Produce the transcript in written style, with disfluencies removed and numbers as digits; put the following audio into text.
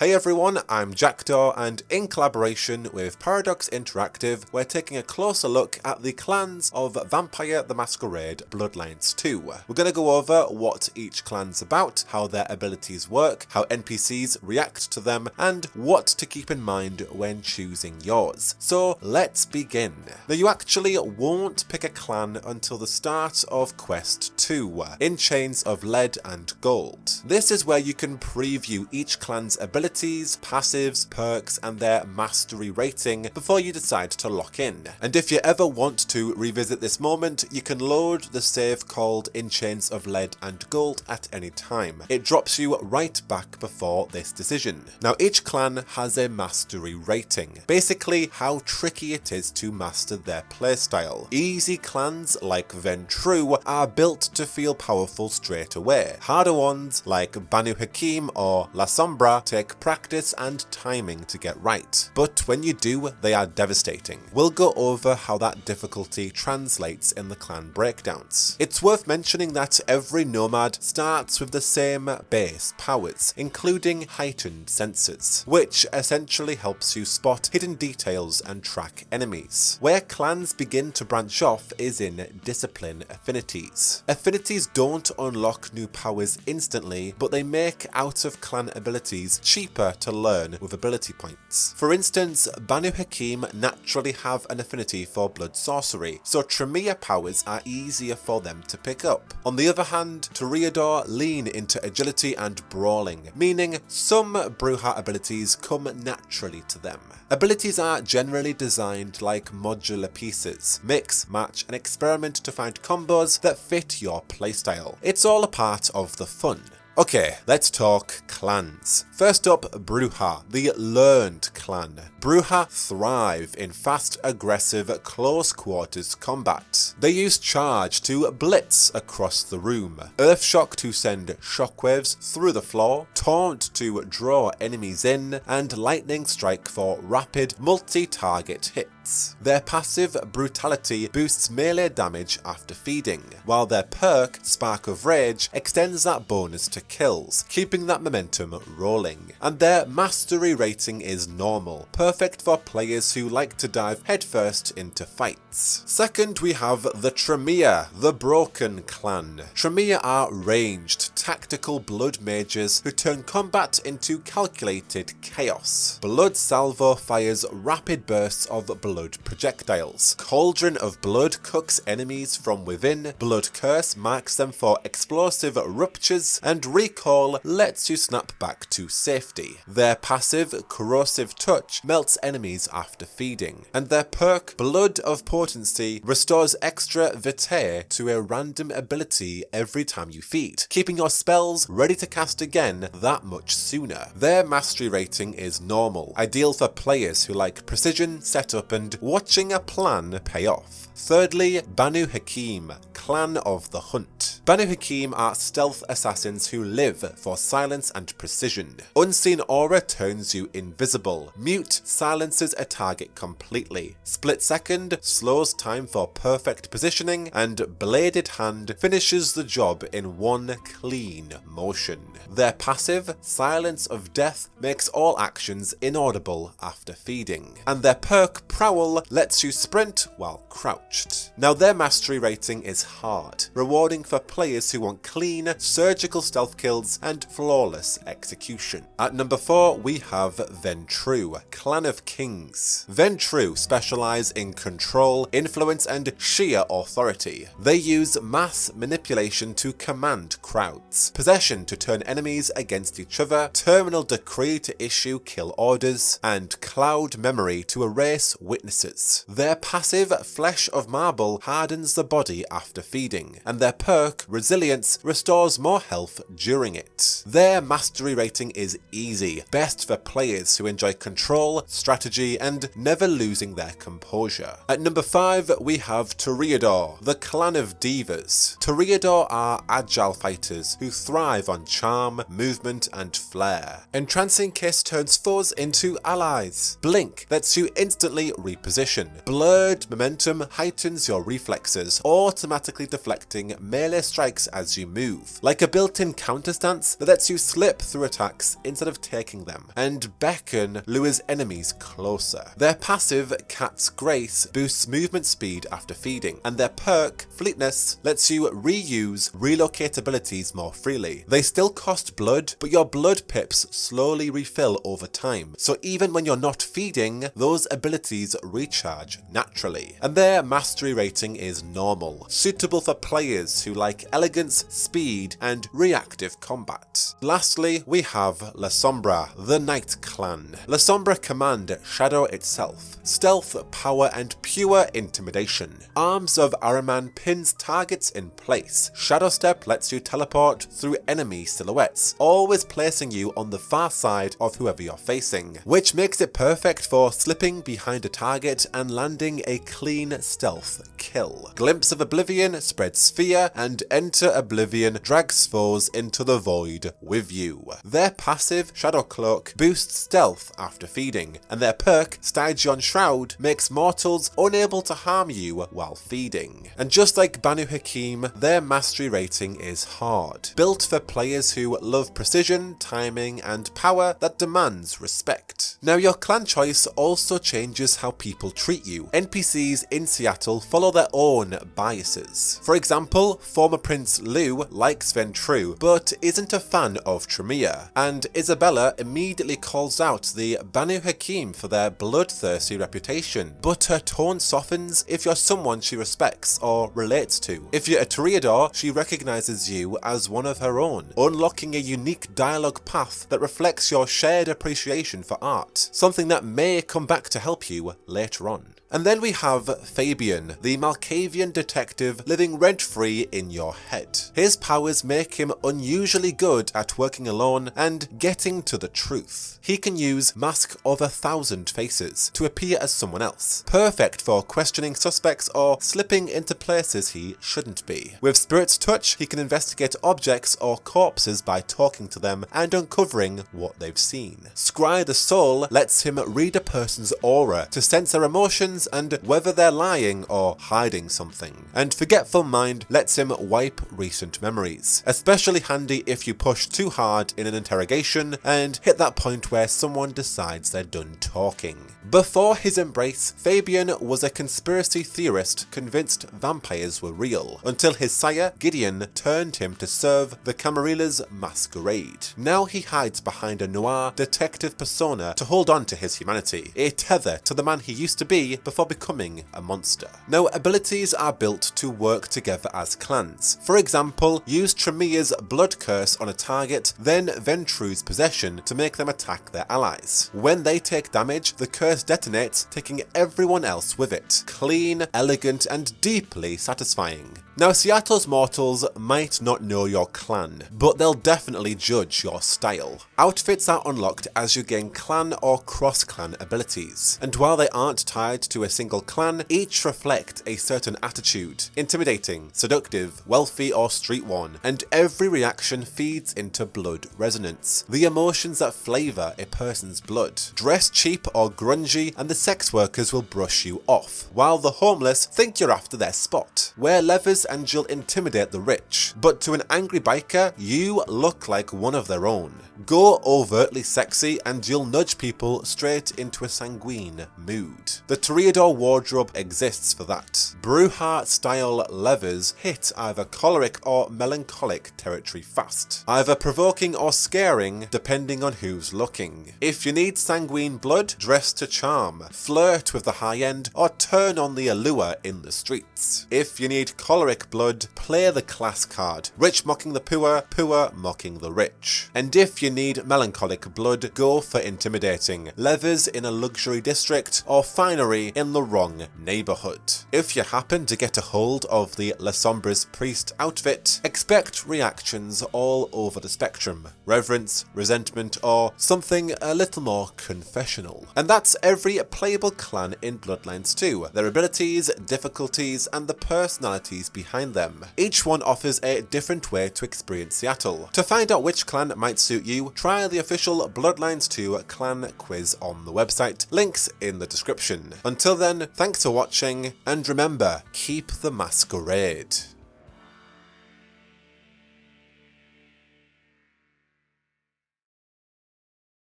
Hey everyone, I'm Jackdaw, and in collaboration with Paradox Interactive, we're taking a closer look at the clans of Vampire the Masquerade Bloodlines 2. We're going to go over what each clan's about, how their abilities work, how NPCs react to them, and what to keep in mind when choosing yours. So let's begin. Now you actually won't pick a clan until the start of Quest 2, in Chains of Lead and Gold. This is where you can preview each clan's abilities, passives, perks, and their mastery rating before you decide to lock in. And if you ever want to revisit this moment, you can load the save called In Chains of Lead and Gold at any time. It drops you right back before this decision. Now each clan has a mastery rating, basically how tricky it is to master their playstyle. Easy clans like Ventrue are built to feel powerful straight away. Harder ones like Banu Haqim or Lasombra take practice and timing to get right, but when you do, they are devastating. We'll go over how that difficulty translates in the clan breakdowns. It's worth mentioning that every Nomad starts with the same base powers, including heightened senses, which essentially helps you spot hidden details and track enemies. Where clans begin to branch off is in discipline affinities. Affinities don't unlock new powers instantly, but they make out of clan abilities cheaper to learn with ability points. For instance, Banu Haqim naturally have an affinity for blood sorcery, so Tremere powers are easier for them to pick up. On the other hand, Toreador lean into agility and brawling, meaning some Brujah abilities come naturally to them. Abilities are generally designed like modular pieces. Mix, match, and experiment to find combos that fit your playstyle. It's all a part of the fun. Okay, let's talk clans. First up, Brujah, the learned clan. Brujah thrive in fast, aggressive, close quarters combat. They use charge to blitz across the room, earthshock to send shockwaves through the floor, taunt to draw enemies in, and lightning strike for rapid, multi-target hits. Their passive, Brutality, boosts melee damage after feeding, while their perk, Spark of Rage, extends that bonus to kills, keeping that momentum rolling. And their mastery rating is normal, perfect for players who like to dive headfirst into fights. Second, we have the Tremere, the Broken clan. Tremere are ranged, tactical blood mages who turn combat into calculated chaos. Blood Salvo fires rapid bursts of blood projectiles. Cauldron of Blood cooks enemies from within. Blood Curse marks them for explosive ruptures, and Recall lets you snap back to safety. Their passive, Corrosive Touch, melts enemies after feeding, and their perk, Blood of Potency, restores extra vitae to a random ability every time you feed, keeping your spells ready to cast again that much sooner. Their mastery rating is normal, ideal for players who like precision, setup, and watching a plan pay off. Thirdly, Banu Haqim, Clan of the Hunt. Banu Haqim are stealth assassins who live for silence and precision. Unseen Aura turns you invisible. Mute silences a target completely. Split Second slows time for perfect positioning, and Bladed Hand finishes the job in one clean motion. Their passive, Silence of Death, makes all actions inaudible after feeding, and their perk, Prowl, lets you sprint while crouched. Now their mastery rating is hard, rewarding for players who want clean, surgical stealth kills and flawless execution. At number 4, we have Ventrue, Clan of Kings. Ventrue specialize in control, influence, and sheer authority. They use mass manipulation to command crowds, possession to turn enemies against each other, terminal decree to issue kill orders, and cloud memory to erase witnesses. Their passive, Flesh of Marble, hardens the body after feeding, and their perk, Resilience, restores more health during it. Their mastery rating is easy, best for players who enjoy control, strategy, and never losing their composure. At number 5, we have Toreador, the Clan of Divas. Toreador are agile fighters who thrive on charm, movement, and flair. Entrancing Kiss turns foes into allies. Blink lets you instantly reposition. Blurred Momentum heightens your reflexes, automatically deflecting melee strikes as you move. Like a built-in counter stance that lets you slip through attacks instead of taking them, and Beckon lures enemies closer. Their passive, Cat's Grace, boosts movement speed after feeding, and their perk, Fleetness, lets you reuse relocate abilities more freely. They still cost blood, but your blood pips slowly refill over time, so even when you're not feeding, those abilities recharge naturally. And their mastery rating is normal, suitable for players who like elegance, speed, and reactive combat. Lastly, we have Lasombra, the Night Clan. Lasombra command Shadow itself, stealth, power, and pure intimidation. Arms of Ahriman pins targets in place. Shadow Step lets you teleport through enemy silhouettes, always placing you on the far side of whoever you're facing, which makes it perfect for slipping behind a target and landing a clean stealth kill. Glimpse of Oblivion spreads fear, and Enter Oblivion drags foes into the void with you. Their passive, Shadow Cloak, boosts stealth after feeding, and their perk, Stygian Shroud, makes mortals unable to harm you while feeding. And just like Banu Haqim, their mastery rating is hard, built for players who love precision, timing, and power that demands respect. Now, your clan choice also changes how people treat you. NPCs in Seattle follow their own biases. For example, former Prince Lou likes Ventrue, but isn't a fan of Tremere, and Isabella immediately calls out the Banu Haqim for their bloodthirsty reputation, but her tone softens if you're someone she respects or relates to. If you're a Toreador, she recognizes you as one of her own, unlocking a unique dialogue path that reflects your shared appreciation for art, something that may come back to help you later on. And then we have Fabien, the Malkavian detective living rent-free in your head. His powers make him unusually good at working alone and getting to the truth. He can use Mask of 1,000 Faces to appear as someone else, perfect for questioning suspects or slipping into places he shouldn't be. With Spirit's Touch, he can investigate objects or corpses by talking to them and uncovering what they've seen. Scry the Soul lets him read a person's aura to sense their emotions and whether they're lying or hiding something. And Forgetful Mind lets him wipe recent memories, especially handy if you push too hard in an interrogation and hit that point where someone decides they're done talking. Before his embrace, Fabien was a conspiracy theorist convinced vampires were real, until his sire, Gideon, turned him to serve the Camarillah's Masquerade. Now he hides behind a noir detective persona to hold on to his humanity, a tether to the man he used to be before becoming a monster. Now, abilities are built to work together as clans. For example, use Tremere's Blood Curse on a target, then Ventrue's Possession to make them attack their allies. When they take damage, the curse detonates, taking everyone else with it. Clean, elegant, and deeply satisfying. Now, Seattle's mortals might not know your clan, but they'll definitely judge your style. Outfits are unlocked as you gain clan or cross-clan abilities, and while they aren't tied to a single clan, each reflect a certain attitude: intimidating, seductive, wealthy, or street-worn, and every reaction feeds into blood resonance, the emotions that flavor a person's blood. Dress cheap or grungy, and the sex workers will brush you off, while the homeless think you're after their spot. Wear leathers and you'll intimidate the rich, but to an angry biker, you look like one of their own. Go overtly sexy and you'll nudge people straight into a sanguine mood. The Toreador wardrobe exists for that. Brujah style leathers hit either choleric or melancholic territory fast, either provoking or scaring depending on who's looking. If you need sanguine blood, dress to charm, flirt with the high end, or turn on the allure in the streets. If you need choleric blood, play the class card, rich mocking the poor, poor mocking the rich. And if you need melancholic blood, go for intimidating, leathers in a luxury district, or finery in the wrong neighborhood. If you happen to get a hold of the Lasombra's priest outfit, expect reactions all over the spectrum: reverence, resentment, or something a little more confessional. And that's every playable clan in Bloodlines 2, their abilities, difficulties, and the personalities behind them. Each one offers a different way to experience Seattle. To find out which clan might suit you, try the official Bloodlines 2 clan quiz on the website, links in the description. Until then, thanks for watching, and remember, keep the masquerade.